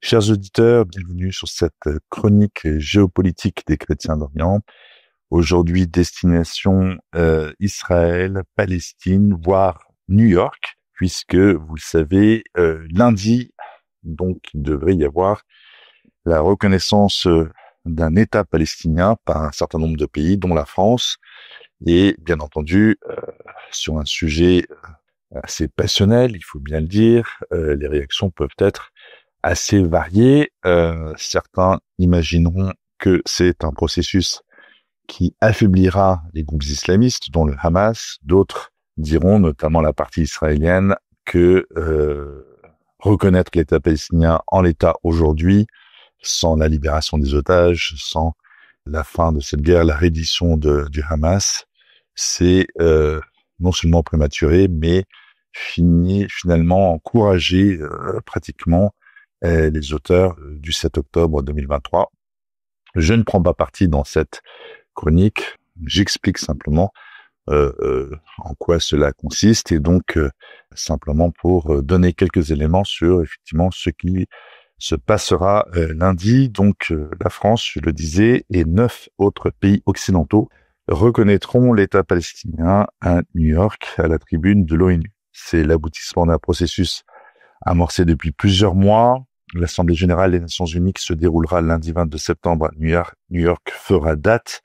Chers auditeurs, bienvenue sur cette chronique géopolitique des chrétiens d'Orient. Aujourd'hui, destination Israël, Palestine, voire New York, puisque, vous le savez, lundi, donc, il devrait y avoir la reconnaissance d'un État palestinien par un certain nombre de pays, dont la France, et bien entendu, sur un sujet assez passionnel, il faut bien le dire, les réactions peuvent être assez variées. Certains imagineront que c'est un processus qui affaiblira les groupes islamistes, dont le Hamas. D'autres diront, notamment la partie israélienne, que reconnaître l'État palestinien en l'état aujourd'hui, sans la libération des otages, sans la fin de cette guerre, la reddition du Hamas, c'est non seulement prématuré, mais finalement encourager pratiquement les auteurs du 7 octobre 2023. Je ne prends pas parti dans cette chronique, j'explique simplement en quoi cela consiste, et donc simplement pour donner quelques éléments sur effectivement ce qui se passera lundi. Donc la France, je le disais, et 9 autres pays occidentaux reconnaîtront l'État palestinien à New York, à la tribune de l'ONU. C'est l'aboutissement d'un processus amorcé depuis plusieurs mois. L'Assemblée générale des Nations unies qui se déroulera lundi 22 septembre à New York fera date.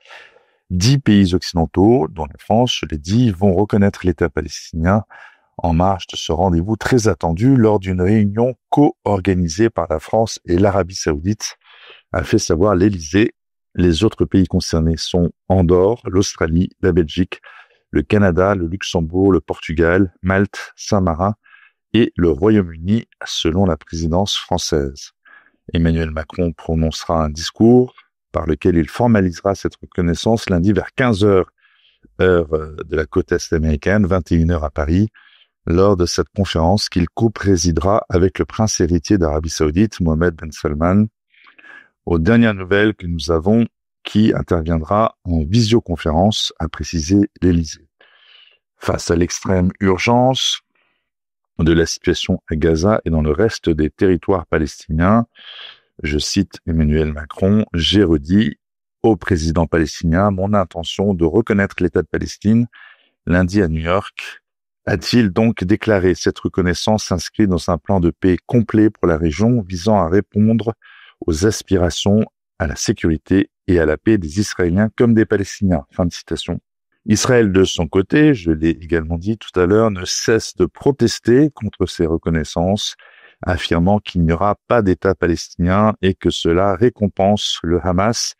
10 pays occidentaux, dont la France, je l'ai dit, vont reconnaître l'État palestinien en marge de ce rendez-vous très attendu lors d'une réunion co-organisée par la France et l'Arabie saoudite, a fait savoir l'Élysée. Les autres pays concernés sont Andorre, l'Australie, la Belgique, le Canada, le Luxembourg, le Portugal, Malte, Saint-Marin et le Royaume-Uni, selon la présidence française. Emmanuel Macron prononcera un discours par lequel il formalisera cette reconnaissance lundi vers 15h, heure de la côte est américaine, 21h à Paris, lors de cette conférence qu'il co-présidera avec le prince héritier d'Arabie Saoudite, Mohammed Ben Salman. Aux dernières nouvelles que nous avons, qui interviendra en visioconférence, a précisé l'Élysée. Face à l'extrême urgence de la situation à Gaza et dans le reste des territoires palestiniens, je cite Emmanuel Macron, « J'ai redit au président palestinien mon intention de reconnaître l'État de Palestine lundi à New York », a-t-il donc déclaré. Cette reconnaissance s'inscrit dans un plan de paix complet pour la région visant à répondre aux aspirations à la sécurité et à la paix des Israéliens comme des Palestiniens. Fin de citation. Israël, de son côté, je l'ai également dit tout à l'heure, ne cesse de protester contre ces reconnaissances, affirmant qu'il n'y aura pas d'État palestinien et que cela récompense le Hamas,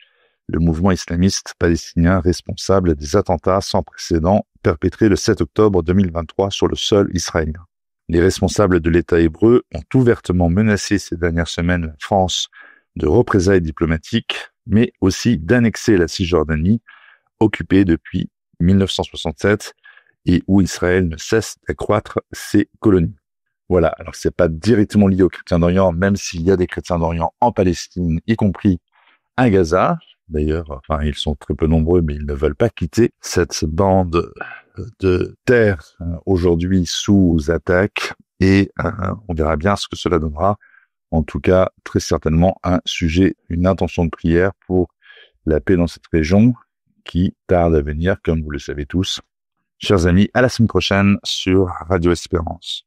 le mouvement islamiste palestinien responsable des attentats sans précédent perpétrés le 7 octobre 2023 sur le sol israélien. Les responsables de l'État hébreu ont ouvertement menacé ces dernières semaines la France de représailles diplomatiques, mais aussi d'annexer la Cisjordanie, occupée depuis 1967 et où Israël ne cesse d'accroître ses colonies. Voilà, alors c'est pas directement lié aux chrétiens d'Orient, même s'il y a des chrétiens d'Orient en Palestine, y compris à Gaza. D'ailleurs, enfin, ils sont très peu nombreux, mais ils ne veulent pas quitter cette bande de terre aujourd'hui sous attaque, et on verra bien ce que cela donnera. En tout cas, très certainement un sujet, une intention de prière pour la paix dans cette région qui tarde à venir, comme vous le savez tous. Chers amis, à la semaine prochaine sur Radio Espérance.